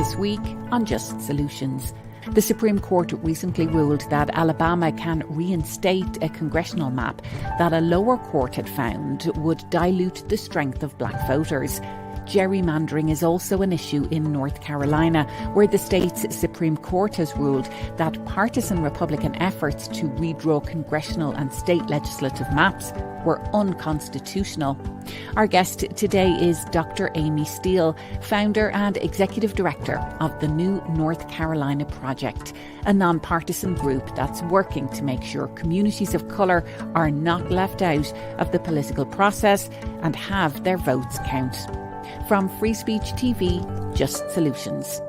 This week on Just Solutions. The Supreme Court recently ruled that Alabama can reinstate a congressional map that a lower court had found would dilute the strength of black voters. Gerrymandering is also an issue in North Carolina, where the state's Supreme Court has ruled that partisan Republican efforts to redraw congressional and state legislative maps were unconstitutional. Our guest today is Dr. Aimy Steele, founder and executive director of the New North Carolina Project, a non-partisan group that's working to make sure communities of colour are not left out of the political process and have their votes count. From Free Speech TV, Just Solutions.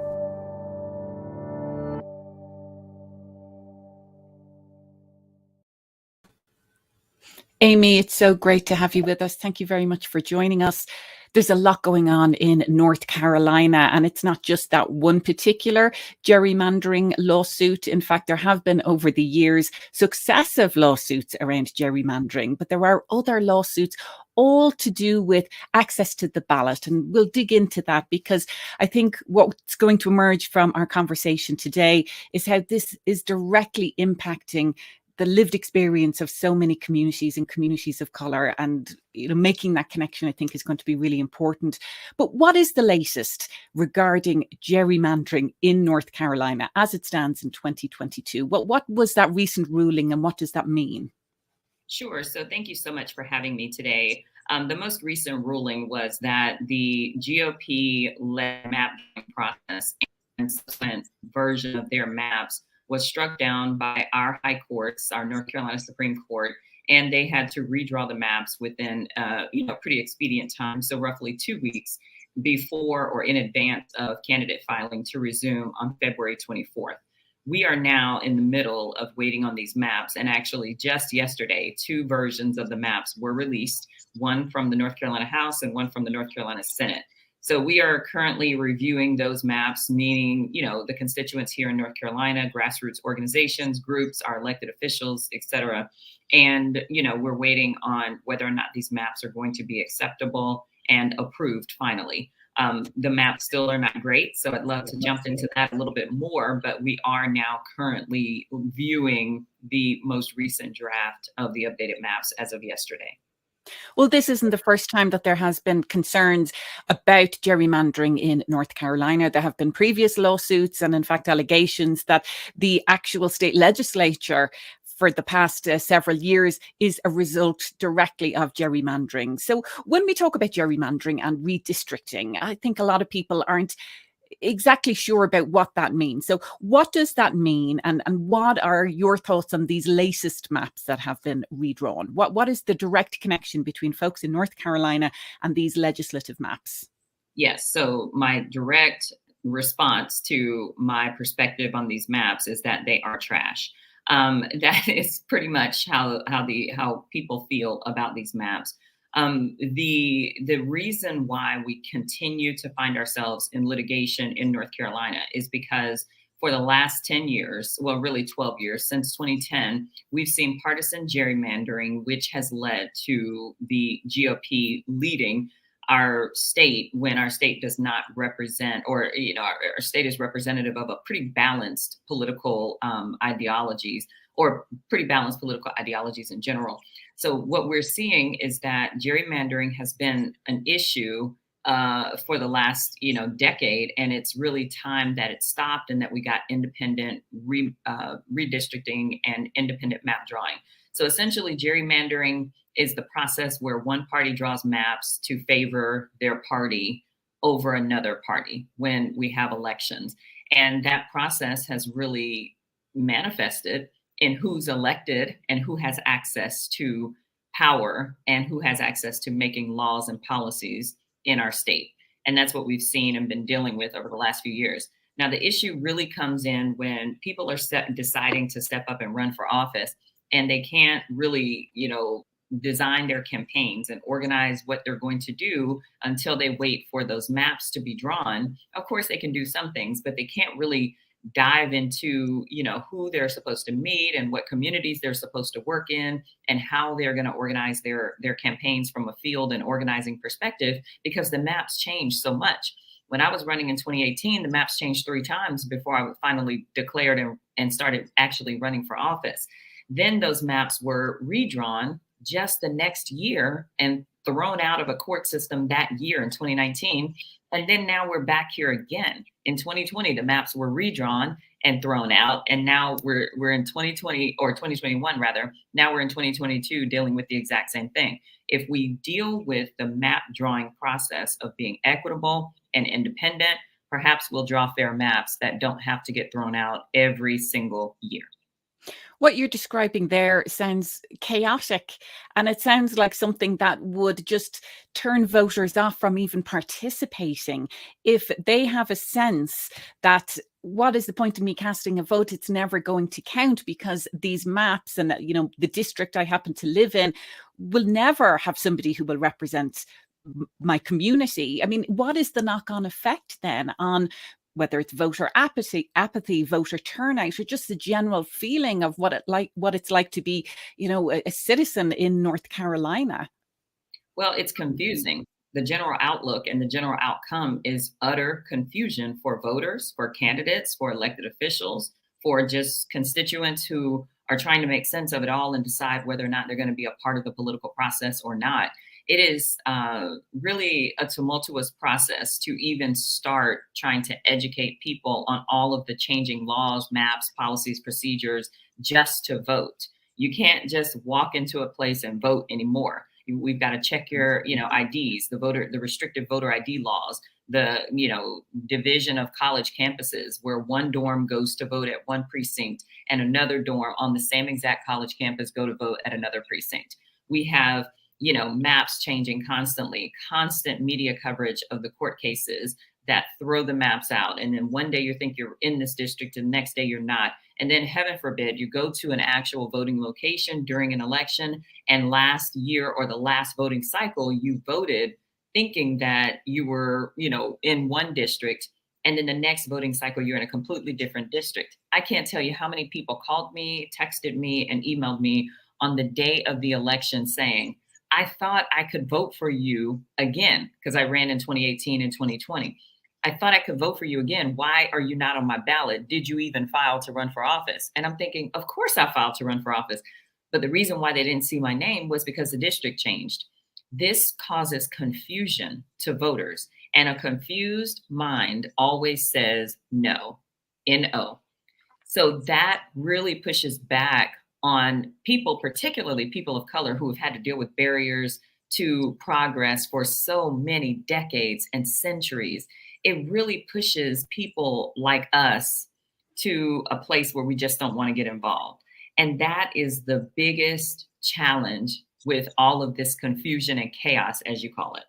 Aimy, it's so great to have you with us. Thank you very much for joining us. There's a lot going on in North Carolina, and it's not just that one particular gerrymandering lawsuit. In fact, there have been over the years successive lawsuits around gerrymandering, but there are other lawsuits all to do with access to the ballot. And we'll dig into that because I think what's going to emerge from our conversation today is how this is directly impacting the lived experience of so many communities and communities of colour, and making that connection, I think, is going to be really important. But what is the latest regarding gerrymandering in North Carolina as it stands in 2022? What was that recent ruling and what does that mean? Sure. So thank you so much for having me today. The most recent ruling was that the GOP-led map process and subsequent version of their maps was struck down by our high courts, our North Carolina Supreme Court, and they had to redraw the maps within pretty expedient time, so roughly 2 weeks before or in advance of candidate filing to resume on February 24th. We are now in the middle of waiting on these maps, and actually just yesterday, 2 versions of the maps were released, one from the North Carolina House and one from the North Carolina Senate. So we are currently reviewing those maps, meaning, the constituents here in North Carolina, grassroots organizations, groups, our elected officials, et cetera. And, we're waiting on whether or not these maps are going to be acceptable and approved finally. The maps still are not great, so I'd love to jump into that a little bit more, but we are now currently viewing the most recent draft of the updated maps as of yesterday. Well, this isn't the first time that there has been concerns about gerrymandering in North Carolina. There have been previous lawsuits and, in fact, allegations that the actual state legislature for the past several years is a result directly of gerrymandering. So when we talk about gerrymandering and redistricting, I think a lot of people aren't exactly sure about what that means. So what does that mean, and what are your thoughts on these latest maps that have been redrawn? What is the direct connection between folks in North Carolina and these legislative maps? Yes, so my direct response to my perspective on these maps is that they are trash. That is pretty much how people feel about these maps. The reason why we continue to find ourselves in litigation in North Carolina is because for the last 10 years, well, really 12 years, since 2010, we've seen partisan gerrymandering, which has led to the GOP leading our state when our state does not represent, or our state is representative of a pretty balanced political ideologies, or pretty balanced political ideologies in general. So what we're seeing is that gerrymandering has been an issue for the last decade, and it's really time that it stopped and that we got independent redistricting and independent map drawing. So essentially, gerrymandering is the process where one party draws maps to favor their party over another party when we have elections. And that process has really manifested in who's elected and who has access to power and who has access to making laws and policies in our state. And that's what we've seen and been dealing with over the last few years. Now, the issue really comes in when people are deciding to step up and run for office, and they can't really, design their campaigns and organize what they're going to do until they wait for those maps to be drawn. Of course, they can do some things, but they can't really dive into, who they're supposed to meet and what communities they're supposed to work in and how they're going to organize their campaigns from a field and organizing perspective, because the maps change so much. When I was running in 2018, the maps changed 3 times before I finally declared and started actually running for office. Then those maps were redrawn just the next year and thrown out of a court system that year in 2019. And then now we're back here again. In 2020, the maps were redrawn and thrown out. And now we're in 2020 or 2021 rather. Now we're in 2022 dealing with the exact same thing. If we deal with the map drawing process of being equitable and independent, perhaps we'll draw fair maps that don't have to get thrown out every single year. What you're describing there sounds chaotic, and it sounds like something that would just turn voters off from even participating if they have a sense that what is the point of me casting a vote? It's never going to count because these maps and, the district I happen to live in will never have somebody who will represent my community. I mean, what is the knock-on effect then on whether it's voter apathy, voter turnout, or just the general feeling of what it's like to be, a citizen in North Carolina? Well, it's confusing. The general outlook and the general outcome is utter confusion for voters, for candidates, for elected officials, for just constituents who are trying to make sense of it all and decide whether or not they're going to be a part of the political process or not. It is really a tumultuous process to even start trying to educate people on all of the changing laws, maps, policies, procedures, just to vote. You can't just walk into a place and vote anymore. We've got to check your, IDs, the restrictive voter ID laws, the, division of college campuses where one dorm goes to vote at one precinct and another dorm on the same exact college campus go to vote at another precinct. We have maps changing constantly, constant media coverage of the court cases that throw the maps out. And then one day you think you're in this district and the next day you're not. And then heaven forbid, you go to an actual voting location during an election and last year or the last voting cycle, you voted thinking that you were, in one district. And then the next voting cycle, you're in a completely different district. I can't tell you how many people called me, texted me, and emailed me on the day of the election saying, I thought I could vote for you again because I ran in 2018 and 2020. I thought I could vote for you again. Why are you not on my ballot? Did you even file to run for office? And I'm thinking, of course I filed to run for office. But the reason why they didn't see my name was because the district changed. This causes confusion to voters. And a confused mind always says no, N-O. So that really pushes back on people, particularly people of color who have had to deal with barriers to progress for so many decades and centuries. It really pushes people like us to a place where we just don't want to get involved. And that is the biggest challenge with all of this confusion and chaos, as you call it.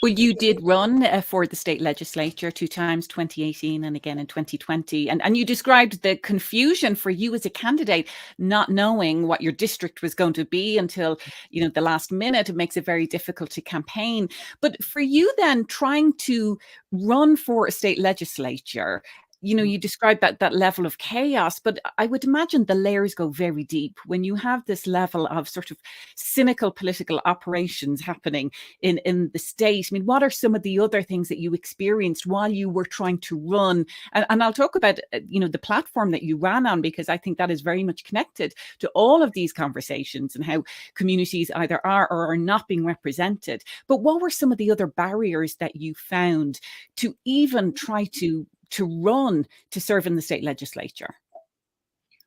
Well, you did run for the state legislature 2 times, 2018 and again in 2020. And you described the confusion for you as a candidate, not knowing what your district was going to be until, the last minute. It makes it very difficult to campaign. But for you then, trying to run for a state legislature, you described that level of chaos, but I would imagine the layers go very deep when you have this level of sort of cynical political operations happening in the state. I mean, what are some of the other things that you experienced while you were trying to run? And I'll talk about, the platform that you ran on, because I think that is very much connected to all of these conversations and how communities either are or are not being represented. But what were some of the other barriers that you found to even try to run to serve in the state legislature?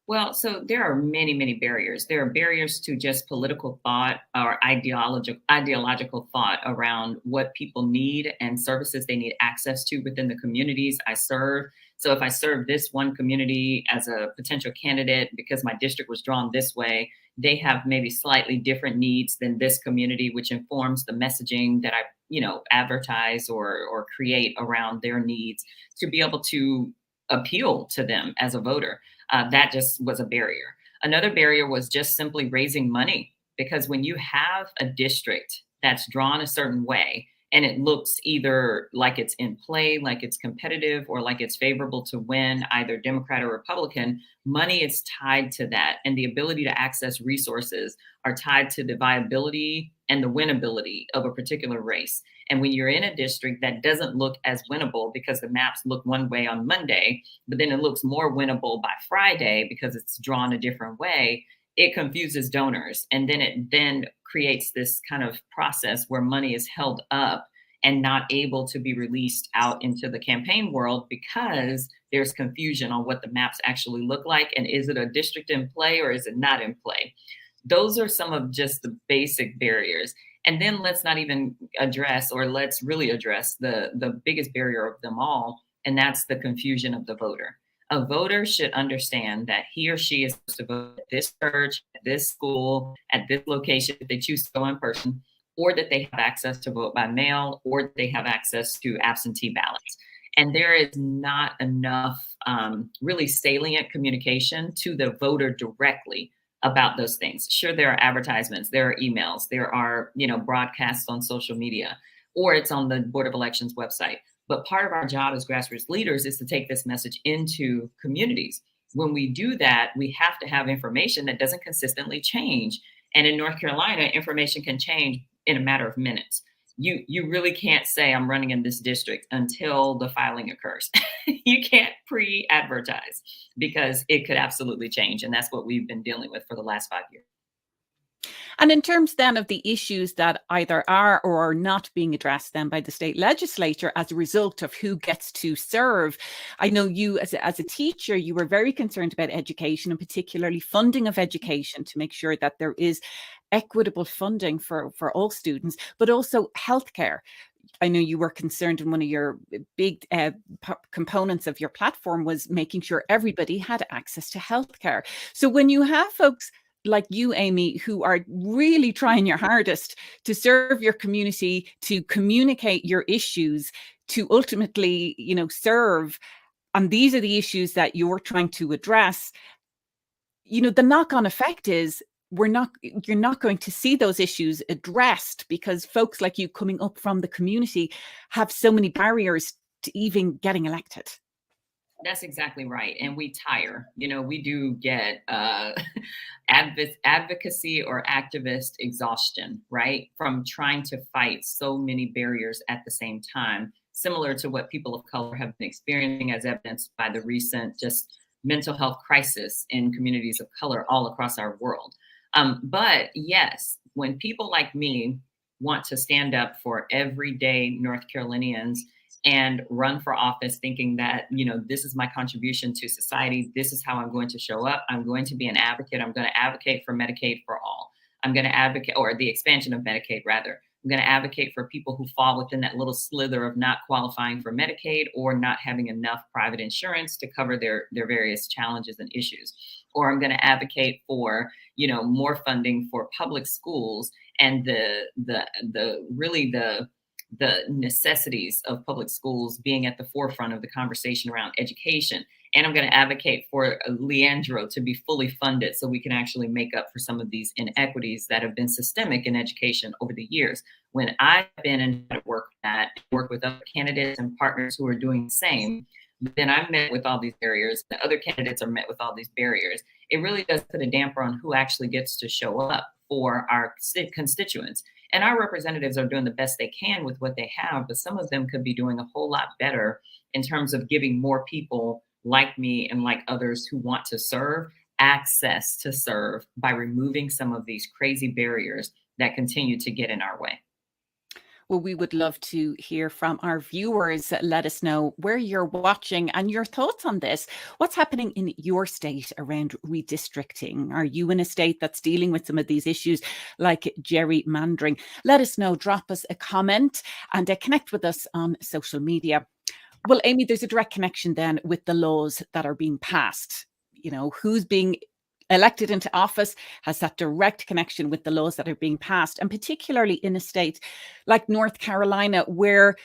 Well, so there are many, many barriers. There are barriers to just political thought or ideological thought around what people need and services they need access to within the communities I serve. So if I serve this one community as a potential candidate because my district was drawn this way, they have maybe slightly different needs than this community, which informs the messaging that I advertise or create around their needs to be able to appeal to them as a voter. That just was a barrier. Another barrier was just simply raising money, because when you have a district that's drawn a certain way and it looks either like it's in play, like it's competitive, or like it's favorable to win either Democrat or Republican, money is tied to that. And the ability to access resources are tied to the viability and the winnability of a particular race. And when you're in a district that doesn't look as winnable because the maps look one way on Monday, but then it looks more winnable by Friday because it's drawn a different way, it confuses donors. And then it then creates this kind of process where money is held up and not able to be released out into the campaign world because there's confusion on what the maps actually look like. And is it a district in play or is it not in play? Those are some of just the basic barriers. And then let's not even address, or let's really address the biggest barrier of them all, and that's the confusion of the voter. A voter should understand that he or she is supposed to vote at this church, at this school, at this location if they choose to go in person, or that they have access to vote by mail, or that they have access to absentee ballots. And there is not enough really salient communication to the voter directly about those things. Sure, there are advertisements, there are emails, there are, broadcasts on social media, or it's on the Board of Elections website. But part of our job as grassroots leaders is to take this message into communities. When we do that, we have to have information that doesn't consistently change. And in North Carolina, information can change in a matter of minutes. You really can't say I'm running in this district until the filing occurs. You can't pre-advertise because it could absolutely change. And that's what we've been dealing with for the last 5 years. And in terms then of the issues that either are or are not being addressed then by the state legislature as a result of who gets to serve, I know you as a teacher, you were very concerned about education and particularly funding of education to make sure that there is equitable funding for all students, but also healthcare. I know you were concerned, and one of your big components of your platform was making sure everybody had access to healthcare. So when you have folks like you, Aimy, who are really trying your hardest to serve your community, to communicate your issues, to ultimately, serve, and these are the issues that you're trying to address, the knock-on effect is you're not going to see those issues addressed because folks like you coming up from the community have so many barriers to even getting elected. That's exactly right. And we tire, we do get advocacy or activist exhaustion, right? From trying to fight so many barriers at the same time, similar to what people of color have been experiencing as evidenced by the recent just mental health crisis in communities of color all across our world. But yes, when people like me want to stand up for everyday North Carolinians and run for office thinking that, this is my contribution to society, this is how I'm going to show up, I'm going to be an advocate, I'm going to advocate for Medicaid for all. I'm going to advocate, or the expansion of Medicaid rather. I'm going to advocate for people who fall within that little slither of not qualifying for Medicaid or not having enough private insurance to cover their various challenges and issues. Or I'm going to advocate for, more funding for public schools and the necessities of public schools being at the forefront of the conversation around education. And I'm going to advocate for Leandro to be fully funded so we can actually make up for some of these inequities that have been systemic in education over the years. When I've been and work with other candidates and partners who are doing the same, then I'm met with all these barriers. The other candidates are met with all these barriers. It really does put a damper on who actually gets to show up for our constituents. And our representatives are doing the best they can with what they have, but some of them could be doing a whole lot better in terms of giving more people like me and like others who want to serve access to serve by removing some of these crazy barriers that continue to get in our way. Well, we would love to hear from our viewers. Let us know where you're watching and your thoughts on this. What's happening in your state around redistricting? Are you in a state that's dealing with some of these issues like gerrymandering? Let us know. Drop us a comment and connect with us on social media. Well, Aimy, there's a direct connection then with the laws that are being passed. Who's being elected into office has that direct connection with the laws that are being passed, and particularly in a state like North Carolina, where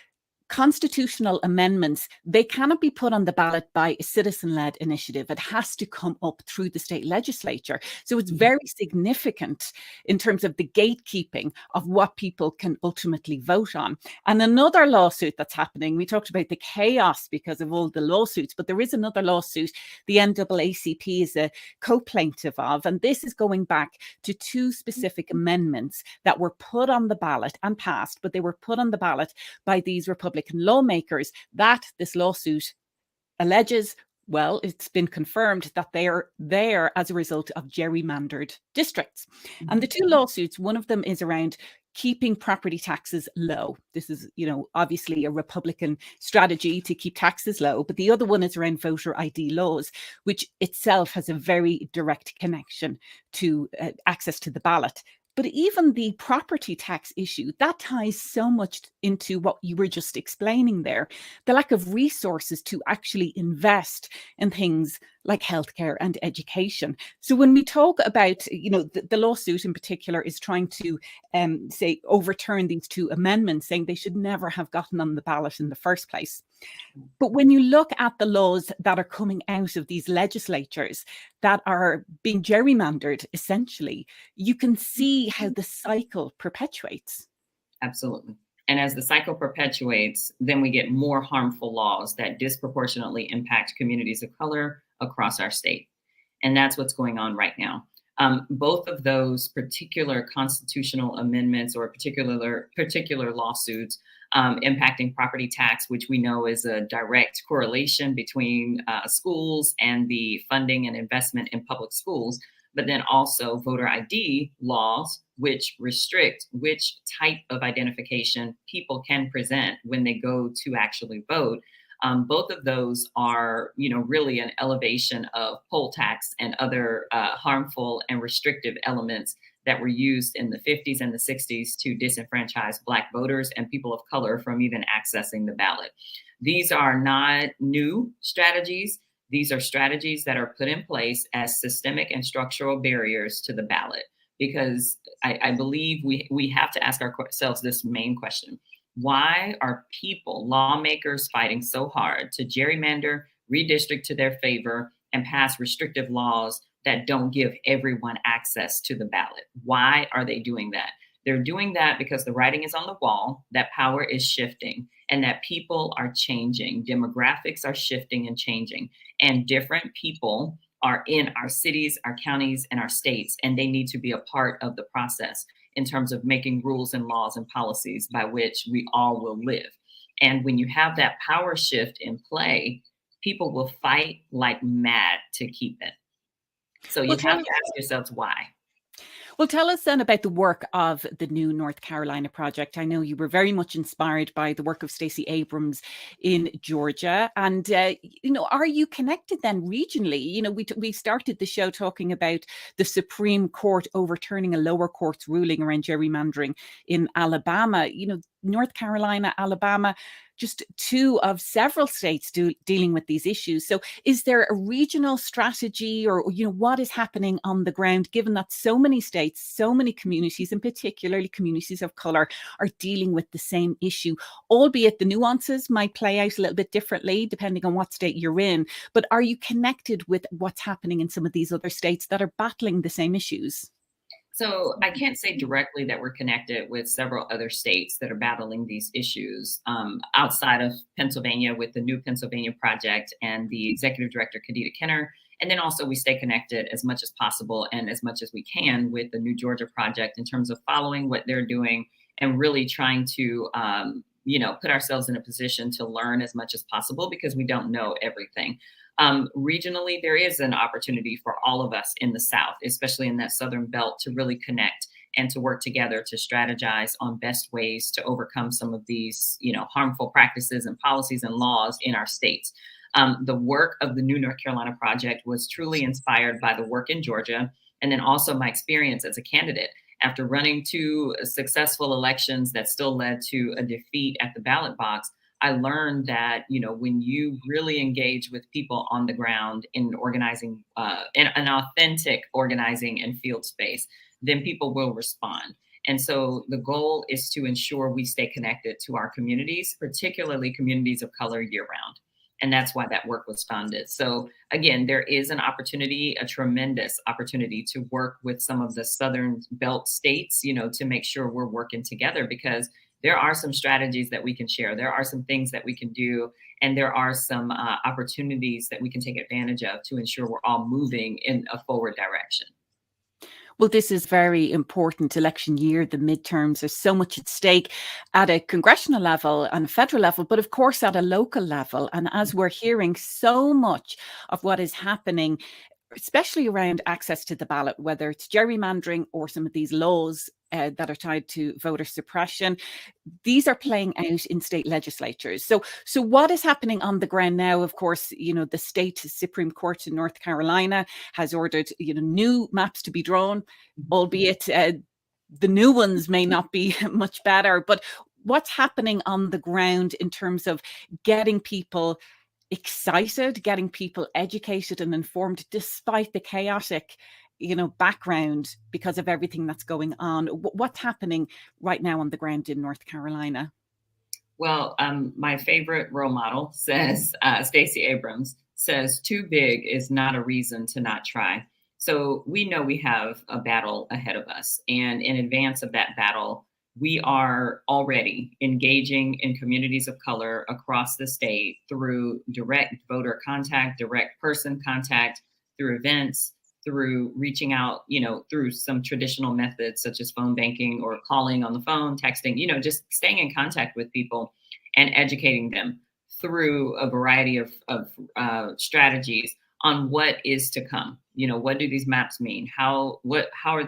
constitutional amendments, they cannot be put on the ballot by a citizen-led initiative. It has to come up through the state legislature. So it's very significant in terms of the gatekeeping of what people can ultimately vote on. And another lawsuit that's happening, we talked about the chaos because of all the lawsuits, but there is another lawsuit the NAACP is a co-plaintiff of, and this is going back to two specific amendments that were put on the ballot and passed, but they were put on the ballot by these Republican lawmakers that this lawsuit alleges, well, it's been confirmed that they are there as a result of gerrymandered districts. And the two lawsuits, one of them is around keeping property taxes low. This is, obviously a Republican strategy to keep taxes low, but the other one is around voter ID laws, which itself has a very direct connection to access to the ballot. But even the property tax issue, that ties so much into what you were just explaining there, the lack of resources to actually invest in things like healthcare and education. So when we talk about, the lawsuit in particular is trying to say overturn these two amendments, saying they should never have gotten on the ballot in the first place. But when you look at the laws that are coming out of these legislatures that are being gerrymandered, essentially, you can see how the cycle perpetuates. Absolutely. And as the cycle perpetuates, then we get more harmful laws that disproportionately impact communities of color across our state. And that's what's going on right now. Both of those particular constitutional amendments or particular lawsuits impacting property tax, which we know is a direct correlation between schools and the funding and investment in public schools, but then also voter ID laws, which restrict which type of identification people can present when they go to actually vote. Both of those are, really an elevation of poll tax and other harmful and restrictive elements that were used in the 50s and the 60s to disenfranchise Black voters and people of color from even accessing the ballot. These are not new strategies. These are strategies that are put in place as systemic and structural barriers to the ballot, because I believe we have to ask ourselves this main question. Why are people, lawmakers, fighting so hard to gerrymander, redistrict to their favor, and pass restrictive laws that don't give everyone access to the ballot? Why are they doing that? They're doing that because the writing is on the wall, that power is shifting, and that people are changing. Demographics are shifting and changing, and different people are in our cities, our counties, and our states, and they need to be a part of the process in terms of making rules and laws and policies by which we all will live. And when you have that power shift in play, people will fight like mad to keep it. So you have to ask yourselves why. Well, tell us then about the work of the new North Carolina project. I know you were very much inspired by the work of Stacey Abrams in Georgia. And, are you connected then regionally? We started the show talking about the Supreme Court overturning a lower court's ruling around gerrymandering in Alabama. North Carolina, Alabama, just two of several states dealing with these issues. So is there a regional strategy or, what is happening on the ground, given that so many states, so many communities, and particularly communities of color, are dealing with the same issue, albeit the nuances might play out a little bit differently depending on what state you're in. But are you connected with what's happening in some of these other states that are battling the same issues? So I can't say directly that we're connected with several other states that are battling these issues outside of Pennsylvania with the New Pennsylvania Project and the executive director, Khadijah Kenner. And then also we stay connected as much as possible and as much as we can with the New Georgia Project in terms of following what they're doing and really trying to, put ourselves in a position to learn as much as possible because we don't know everything. Regionally, there is an opportunity for all of us in the South, especially in that Southern belt, to really connect and to work together to strategize on best ways to overcome some of these, harmful practices and policies and laws in our states. The work of the New North Carolina Project was truly inspired by the work in Georgia, and then also my experience as a candidate. After running two successful elections that still led to a defeat at the ballot box, I learned that, when you really engage with people on the ground in organizing, in an authentic organizing and field space, then people will respond. And so the goal is to ensure we stay connected to our communities, particularly communities of color, year round. And that's why that work was founded. So again, there is an opportunity, a tremendous opportunity to work with some of the Southern Belt states, to make sure we're working together, because there are some strategies that we can share. There are some things that we can do, and there are some opportunities that we can take advantage of to ensure we're all moving in a forward direction. Well, this is very important election year, the midterms. There's so much at stake at a congressional level and a federal level, but of course at a local level. And as we're hearing so much of what is happening, especially around access to the ballot, whether it's gerrymandering or some of these laws that are tied to voter suppression, these are playing out in state legislatures. So what is happening on the ground now? Of course, the state Supreme Court in North Carolina has ordered, new maps to be drawn, albeit the new ones may not be much better. But what's happening on the ground in terms of getting people excited, getting people educated and informed, despite the chaotic, background because of everything that's going on? What's happening right now on the ground in North Carolina? Well, my favorite role model says, Stacey Abrams says, too big is not a reason to not try. So we know we have a battle ahead of us. And in advance of that battle, we are already engaging in communities of color across the state through direct voter contact, direct person contact, through events, through reaching out, through some traditional methods such as phone banking or calling on the phone, texting, just staying in contact with people and educating them through a variety of strategies on what is to come. What do these maps mean? How are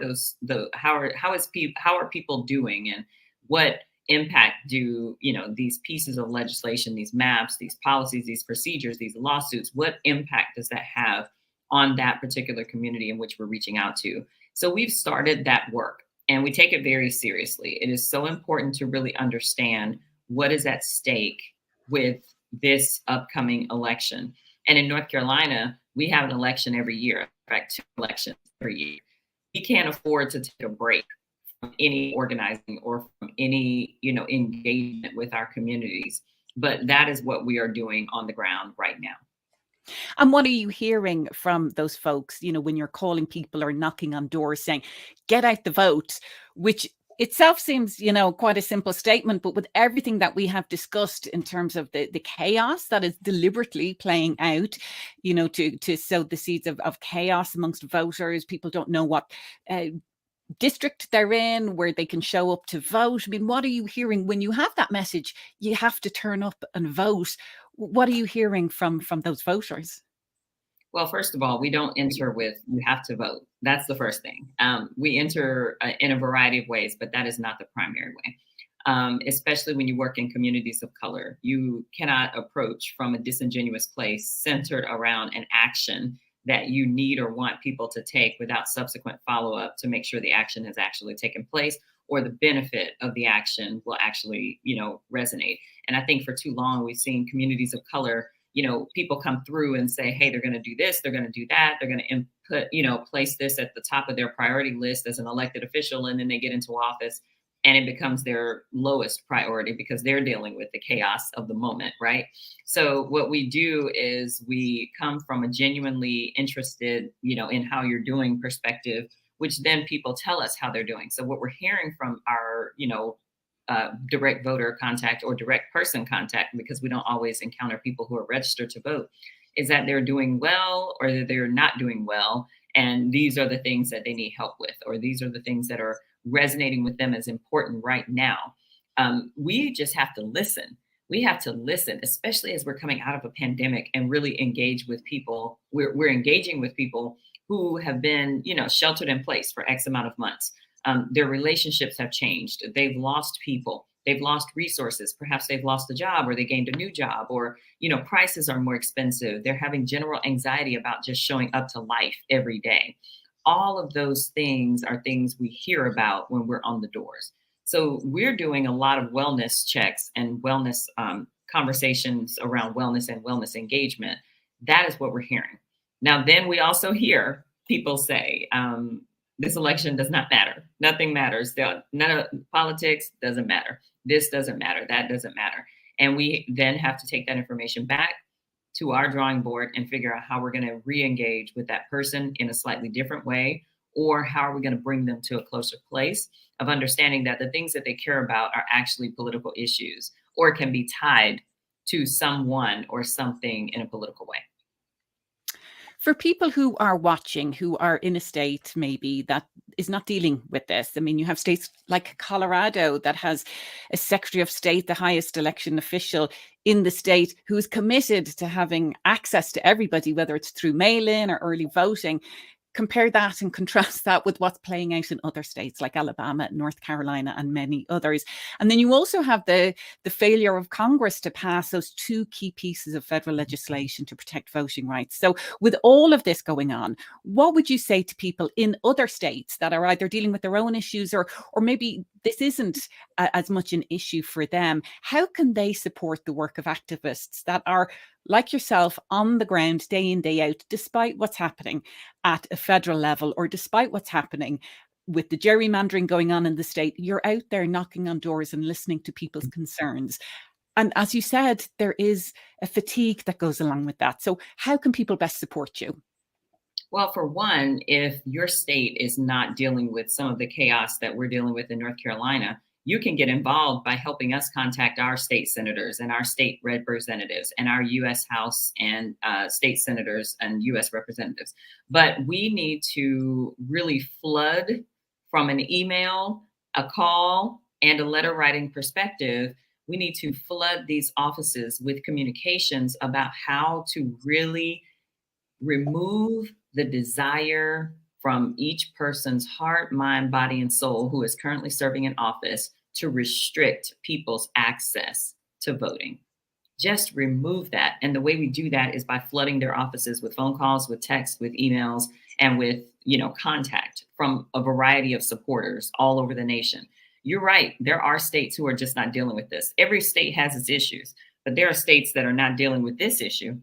people doing, and what impact do these pieces of legislation, these maps, these policies, these procedures, these lawsuits, what impact does that have on that particular community in which we're reaching out to? So we've started that work, and we take it very seriously. It is so important to really understand what is at stake with this upcoming election. And in North Carolina, we have an election every year, in fact, 2 elections every year. We can't afford to take a break from any organizing or from any, engagement with our communities. But that is what we are doing on the ground right now. And what are you hearing from those folks, when you're calling people or knocking on doors saying, get out the vote, which itself seems, quite a simple statement, but with everything that we have discussed in terms of the chaos that is deliberately playing out, to sow the seeds of chaos amongst voters. People don't know what district they're in, where they can show up to vote. I mean, what are you hearing when you have that message? You have to turn up and vote. What are you hearing from those voters? Well, first of all, we don't enter with "you have to vote." That's the first thing. We enter in a variety of ways, but that is not the primary way. Especially when you work in communities of color, you cannot approach from a disingenuous place centered around an action that you need or want people to take without subsequent follow-up to make sure the action has actually taken place, or the benefit of the action will actually, resonate. And I think for too long, we've seen communities of color, people come through and say, hey, they're going to do this, they're going to do that, they're going to input, place this at the top of their priority list as an elected official, and then they get into office and it becomes their lowest priority because they're dealing with the chaos of the moment, right? So what we do is we come from a genuinely interested, in how you're doing perspective, which then people tell us how they're doing. So what we're hearing from our, direct voter contact or direct person contact, because we don't always encounter people who are registered to vote, is that they're doing well or that they're not doing well. And these are the things that they need help with, or these are the things that are resonating with them as important right now. We just have to listen. We have to listen, especially as we're coming out of a pandemic, and really engage with people. We're engaging with people who have been, sheltered in place for X amount of months. Their relationships have changed. They've lost people. They've lost resources. Perhaps they've lost a job, or they gained a new job, or, prices are more expensive. They're having general anxiety about just showing up to life every day. All of those things are things we hear about when we're on the doors. So we're doing a lot of wellness checks and wellness conversations around wellness and wellness engagement. That is what we're hearing. Now, then we also hear people say, This election does not matter. Nothing matters. None of politics doesn't matter. This doesn't matter. That doesn't matter. And we then have to take that information back to our drawing board and figure out how we're going to re-engage with that person in a slightly different way, or how are we going to bring them to a closer place of understanding that the things that they care about are actually political issues or can be tied to someone or something in a political way. For people who are watching, who are in a state maybe that is not dealing with this, I mean, you have states like Colorado that has a Secretary of State, the highest election official in the state, who is committed to having access to everybody, whether it's through mail-in or early voting. Compare that and contrast that with what's playing out in other states like Alabama, North Carolina, and many others. And then you also have the failure of Congress to pass those two key pieces of federal legislation to protect voting rights. So with all of this going on, what would you say to people in other states that are either dealing with their own issues or maybe this isn't as much an issue for them? How can they support the work of activists that are, like yourself, on the ground day in, day out, despite what's happening at a federal level or despite what's happening with the gerrymandering going on in the state? You're out there knocking on doors and listening to people's concerns. And as you said, there is a fatigue that goes along with that. So how can people best support you? Well, for one, if your state is not dealing with some of the chaos that we're dealing with in North Carolina, you can get involved by helping us contact our state senators and our state representatives and our U.S. House and state senators and U.S. representatives. But we need to really flood from an email, a call, and a letter writing perspective. We need to flood these offices with communications about how to really remove the desire from each person's heart, mind, body, and soul who is currently serving in office to restrict people's access to voting. Just remove that. And the way we do that is by flooding their offices with phone calls, with texts, with emails, and with, contact from a variety of supporters all over the nation. You're right. There are states who are just not dealing with this. Every state has its issues, but there are states that are not dealing with this issue.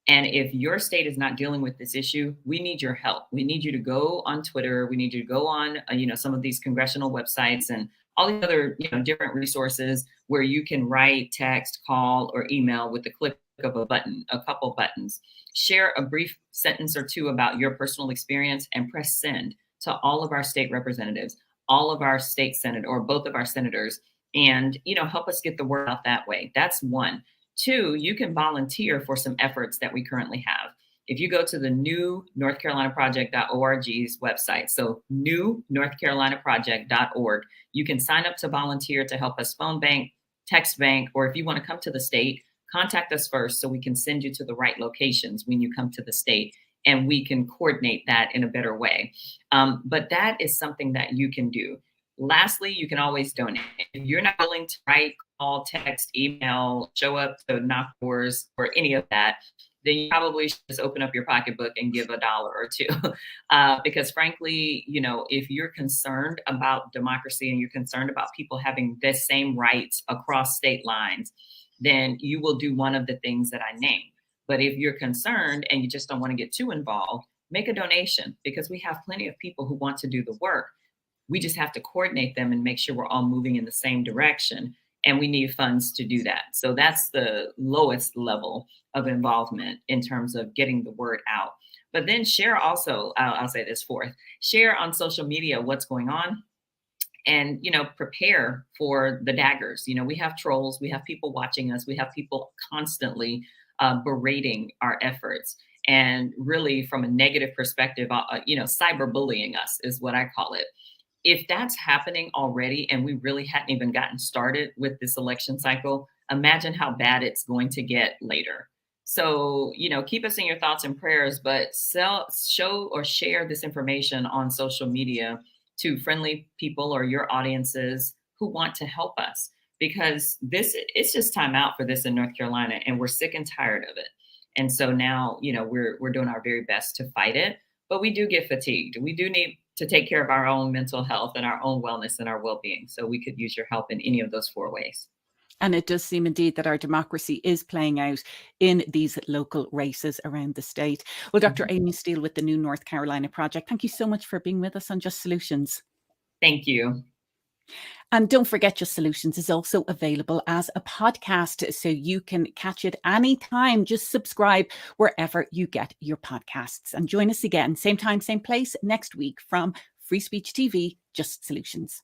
And if your state is not dealing with this issue, we need your help. We need you to go on Twitter. We need you to go on, some of these congressional websites and all the other, different resources where you can write, text, call, or email with the click of a button, a couple buttons. Share a brief sentence or two about your personal experience and press send to all of our state representatives, all of our state senate, or both of our senators, and, help us get the word out that way. That's one. Two, you can volunteer for some efforts that we currently have. If you go to the new NorthCarolinaProject.org's website, so new NorthCarolinaProject.org, you can sign up to volunteer to help us phone bank, text bank, or if you want to come to the state, contact us first so we can send you to the right locations when you come to the state, and we can coordinate that in a better way. But that is something that you can do. Lastly, you can always donate. If you're not willing to write, call, text, email, show up to knock doors or any of that, then you probably should just open up your pocketbook and give $1 or $2. Because frankly, if you're concerned about democracy and you're concerned about people having the same rights across state lines, then you will do one of the things that I named. But if you're concerned and you just don't want to get too involved, make a donation, because we have plenty of people who want to do the work. We just have to coordinate them and make sure we're all moving in the same direction. And we need funds to do that. So that's the lowest level of involvement in terms of getting the word out. But then share also, I'll say this fourth, share on social media what's going on and, prepare for the daggers. We have trolls, we have people watching us, we have people constantly berating our efforts. And really from a negative perspective, cyberbullying us is what I call it. If that's happening already and we really hadn't even gotten started with this election cycle, imagine how bad it's going to get later. So, keep us in your thoughts and prayers, but show or share this information on social media to friendly people or your audiences who want to help us, because it's just time out for this in North Carolina, and we're sick and tired of it. And so now, we're doing our very best to fight it, but we do get fatigued. We do need to take care of our own mental health and our own wellness and our well-being. So we could use your help in any of those 4 ways. And it does seem indeed that our democracy is playing out in these local races around the state. Well, Dr. Aimy Steele with the New North Carolina Project, thank you so much for being with us on Just Solutions. Thank you. And don't forget, Just Solutions is also available as a podcast, so you can catch it anytime. Just subscribe wherever you get your podcasts. And join us again, same time, same place, next week from Free Speech TV, Just Solutions.